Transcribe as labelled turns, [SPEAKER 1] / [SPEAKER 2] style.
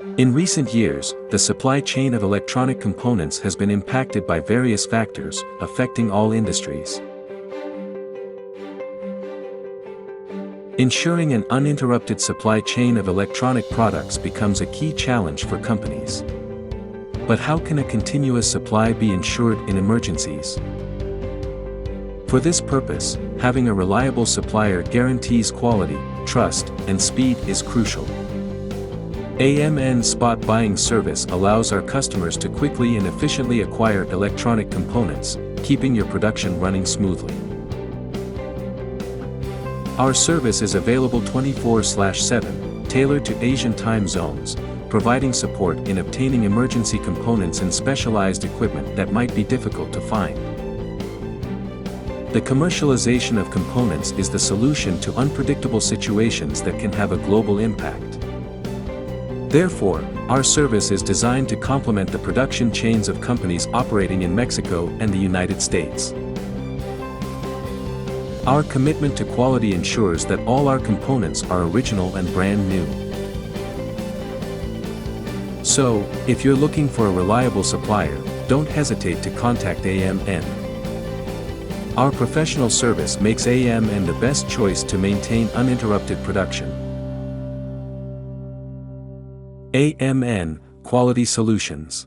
[SPEAKER 1] In recent years, the supply chain of electronic components has been impacted by various factors, affecting all industries. Ensuring an uninterrupted supply chain of electronic products becomes a key challenge for companies. But how can a continuous supply be ensured in emergencies? For this purpose, having a reliable supplier guarantees quality, trust, and speed is crucial. AMN spot buying service allows our customers to quickly and efficiently acquire electronic components, keeping your production running smoothly. Our service is available 24/7, tailored to Asian time zones, providing support in obtaining emergency components and specialized equipment that might be difficult to find. The commercialization of components is the solution to unpredictable situations that can have a global impact. Therefore, our service is designed to complement the production chains of companies operating in Mexico and the United States. Our commitment to quality ensures that all our components are original and brand new. So, if you're looking for a reliable supplier, don't hesitate to contact AMN. Our professional service makes AMN the best choice to maintain uninterrupted production. AMN, Quality Solutions.